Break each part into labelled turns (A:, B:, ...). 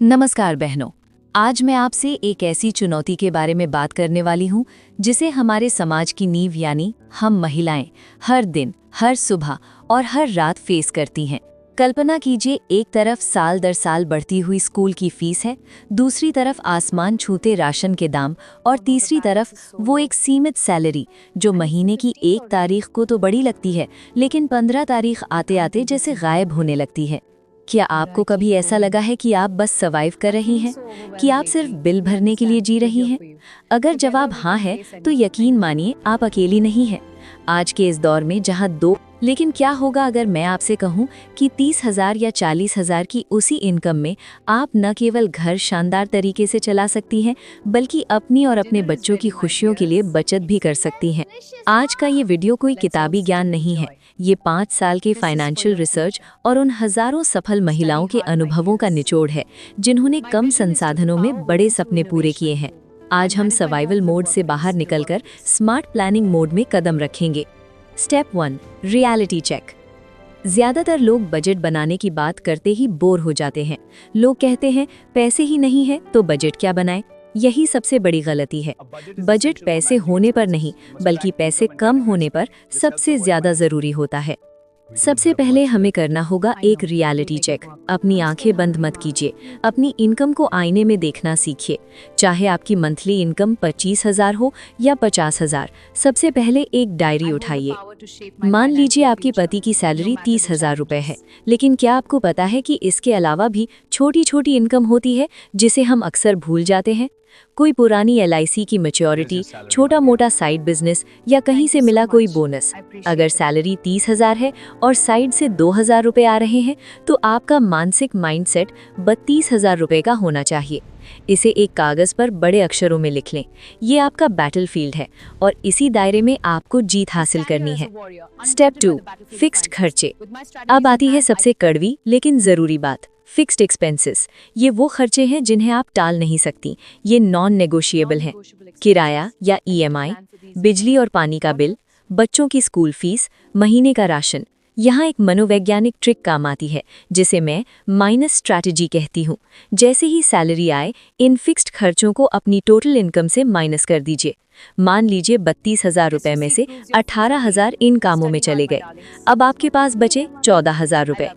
A: नमस्कार बहनों। आज मैं आपसे एक ऐसी चुनौती के बारे में बात करने वाली हूँ जिसे हमारे समाज की नींव यानी हम महिलाएं हर दिन, हर सुबह और हर रात फेस करती हैं। कल्पना कीजिए, एक तरफ साल दर साल बढ़ती हुई स्कूल की फीस है, दूसरी तरफ आसमान छूते राशन के दाम और तीसरी तरफ वो एक सीमित सैलरी जो महीने की 1 तारीख को तो बड़ी लगती है, लेकिन 15 तारीख आते आते जैसे गायब होने लगती है। क्या आपको कभी ऐसा लगा है कि आप बस सर्वाइव कर रही हैं, कि आप सिर्फ बिल भरने के लिए जी रही हैं? अगर जवाब हाँ है, तो यकीन मानिए आप अकेली नहीं हैं। आज के इस दौर में जहां लेकिन क्या होगा अगर मैं आपसे कहूं कि 30,000 या 40,000 की उसी इनकम में आप न केवल घर शानदार तरीके से चला सकती हैं, बल्कि अपनी और अपने बच्चों की खुशियों के लिए बचत भी कर सकती हैं। आज का ये वीडियो कोई किताबी ज्ञान नहीं है, ये 5 साल के फाइनेंशियल रिसर्च और उन हजारों सफल महिलाओं के अनुभवों का निचोड़ है जिन्होंने कम संसाधनों में बड़े सपने पूरे किए हैं। आज हम सर्वाइवल मोड से बाहर निकलकर स्मार्ट प्लानिंग मोड में कदम रखेंगे। Step 1, reality check. ज्यादातर लोग बजट बनाने की बात करते ही बोर हो जाते हैं। लोग कहते हैं पैसे ही नहीं है तो बजट क्या बनाएं। यही सबसे बड़ी गलती है। बजट पैसे होने पर नहीं, बल्कि पैसे कम होने पर सबसे ज्यादा जरूरी होता है। सबसे पहले हमें करना होगा एक रियलिटी चेक। अपनी आंखें बंद मत कीजिए, अपनी इनकम को आईने में देखना सीखिए। चाहे आपकी मंथली इनकम 25,000 हो या 50,000, सबसे पहले एक डायरी उठाइए। मान लीजिए आपके पति की सैलरी 30,000 रुपए है, लेकिन क्या आपको पता है कि इसके अलावा भी छोटी छोटी इनकम होती है जिसे हम अक्सर भूल जाते हैं? कोई पुरानी LIC की मैच्योरिटी, छोटा मोटा साइड बिजनेस या कहीं से मिला कोई बोनस। अगर सैलरी 30,000 है और साइड से 2,000 रुपए आ रहे हैं, तो आपका मानसिक माइंडसेट 32,000 रुपए का होना चाहिए। इसे एक कागज पर बड़े अक्षरों में लिख लें। ये आपका बैटलफील्ड है और इसी दायरे में आपको जीत हासिल करनी है। स्टेप 2, फिक्स्ड खर्चे। अब आती है सबसे कड़वी लेकिन जरूरी बात, फिक्स्ड एक्सपेंसेस। ये वो खर्चे हैं जिन्हें आप टाल नहीं सकती। ये नॉन नेगोशिएबल हैं। किराया या EMI, बिजली और पानी का बिल, बच्चों की स्कूल फीस, महीने का राशन। यहाँ एक मनोवैज्ञानिक ट्रिक काम आती है जिसे मैं माइनस स्ट्रैटेजी कहती हूँ। जैसे ही सैलरी आए, इन फिक्स्ड खर्चों को अपनी टोटल इनकम से माइनस कर दीजिए। मान लीजिए 32,000 रुपए में से 18,000 इन कामों में चले गए। अब आपके पास बचे 14,000 रुपए।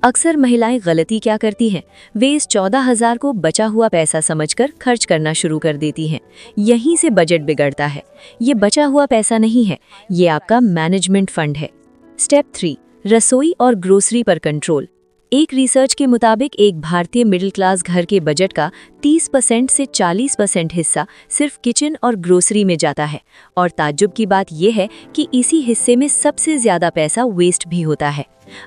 A: अक्सर महिलाएं गलती क्या करती हैं, वे इस 14,000 को बचा हुआ पैसा समझकर खर्च करना शुरू कर देती हैं। यहीं से बजट बिगड़ता है। ये बचा हुआ पैसा नहीं है, ये आपका मैनेजमेंट फंड है। स्टेप 3, रसोई और ग्रोसरी पर कंट्रोल। एक रिसर्च के मुताबिक एक भारतीय मिडिल क्लास घर के बजट का 30% से 40% हिस्सा सिर्फ किचन और ग्रोसरी में जाता है। और ताज्जुब की बात यह है कि इसी हिस्से में सबसे ज्यादा पैसा वेस्ट भी होता है।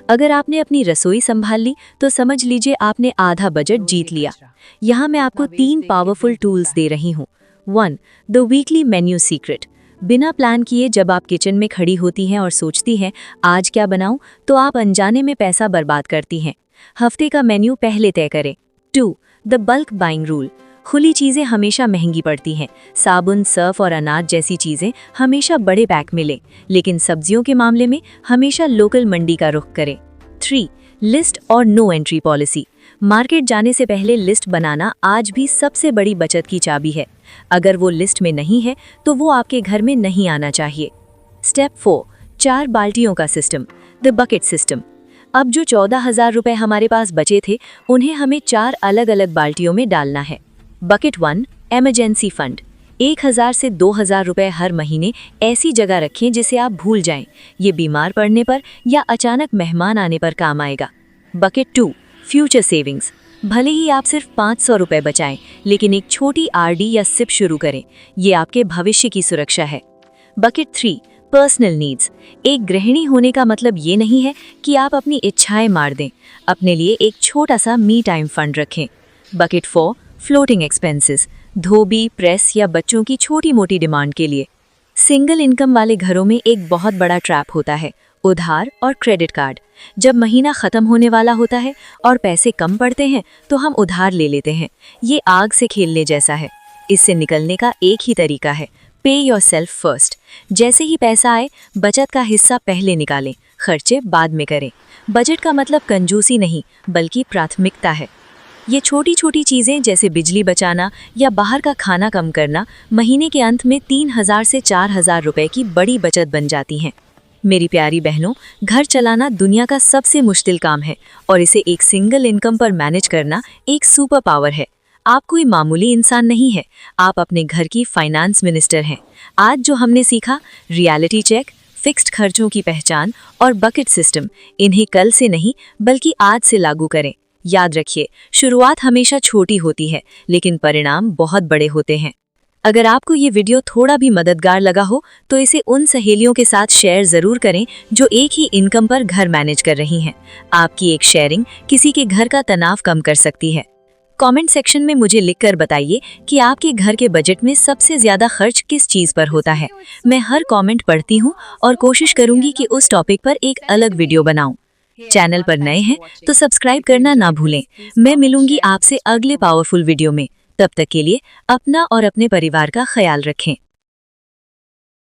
A: अगर आपने अपनी रसोई संभाल ली तो समझ लीजिए आपने आधा बजट जीत लिया। यहाँ मैं आपको 3 पावरफुल टूल्स दे रही हूँ। 1, द वीकली मेन्यू सीक्रेट। बिना प्लान किए जब आप किचन में खड़ी होती हैं और सोचती हैं आज क्या बनाऊं, तो आप अनजाने में पैसा बर्बाद करती हैं। हफ्ते का मेन्यू पहले तय करें। 2, द बल्क बाइंग रूल। खुली चीजें हमेशा महंगी पड़ती हैं। साबुन, सर्फ और अनाज जैसी चीजें हमेशा बड़े पैक में लें, लेकिन सब्जियों के मामले में हमेशा लोकल मंडी का रुख करें। 3, लिस्ट और नो एंट्री पॉलिसी। मार्केट जाने से पहले लिस्ट बनाना आज भी सबसे बड़ी बचत की चाबी है। अगर वो लिस्ट में नहीं है तो वो आपके घर में नहीं आना चाहिए। स्टेप 4, 4 बाल्टियों का सिस्टम, द बकेट सिस्टम। अब जो 14,000 रुपए हमारे पास बचे थे, उन्हें हमें 4 अलग अलग बाल्टियों में डालना है। Bucket 1, emergency fund. 1,000 से 2,000 रुपए हर महीने ऐसी जगह रखें जिसे आप भूल जाएं। ये बीमार पड़ने पर या अचानक मेहमान आने पर काम आएगा। Bucket 2, future savings. भले ही आप सिर्फ 500 रुपए बचाएं, लेकिन एक छोटी RD या SIP शुरू करें। ये आपके भविष्य की सुरक्षा है। Bucket 3, personal needs. एक गृहिणी होने का मतलब ये नहीं है कि आप अपनी इच्छाएं मार दें। अपने लिए एक छोटा सा मी टाइम फंड रखें। Bucket 4, floating expenses. धोबी, प्रेस या बच्चों की छोटी मोटी डिमांड के लिए। सिंगल इनकम वाले घरों में एक बहुत बड़ा ट्रैप होता है, उधार और क्रेडिट कार्ड। जब महीना खत्म होने वाला होता है और पैसे कम पड़ते हैं तो हम उधार ले लेते हैं। ये आग से खेलने जैसा है। इससे निकलने का एक ही तरीका है, पे योरसेल्फ फर्स्ट। जैसे ही पैसा आए, बचत का हिस्सा पहले निकालें, खर्चे बाद में करें। बजट का मतलब कंजूसी नहीं, बल्कि प्राथमिकता है। ये छोटी छोटी चीज़ें जैसे बिजली बचाना या बाहर का खाना कम करना महीने के अंत में 3000 से 4000 रुपए की बड़ी बचत बन जाती हैं। मेरी प्यारी बहनों, घर चलाना दुनिया का सबसे मुश्किल काम है और इसे एक सिंगल इनकम पर मैनेज करना एक सुपर पावर है। आप कोई मामूली इंसान नहीं है, आप अपने घर की फाइनेंस मिनिस्टर हैं। आज जो हमने सीखा, रियलिटी चेक, फिक्स्ड खर्चों की पहचान और बकेट सिस्टम, इन्हें कल से नहीं बल्कि आज से लागू करें। याद रखिए, शुरुआत हमेशा छोटी होती है लेकिन परिणाम बहुत बड़े होते हैं। अगर आपको ये वीडियो थोड़ा भी मददगार लगा हो तो इसे उन सहेलियों के साथ शेयर ज़रूर करें जो एक ही इनकम पर घर मैनेज कर रही हैं। आपकी एक शेयरिंग किसी के घर का तनाव कम कर सकती है। कमेंट सेक्शन में मुझे लिखकर बताइए कि आपके घर के बजट में सबसे ज़्यादा खर्च किस चीज़ पर होता है। मैं हर कमेंट पढ़ती हूँ और कोशिश करूँगी कि उस टॉपिक पर एक अलग वीडियो बनाऊँ। चैनल पर नए हैं तो सब्सक्राइब करना ना भूलें। मैं मिलूंगी आपसे अगले पावरफुल वीडियो में। तब तक के लिए अपना और अपने परिवार का ख्याल रखें।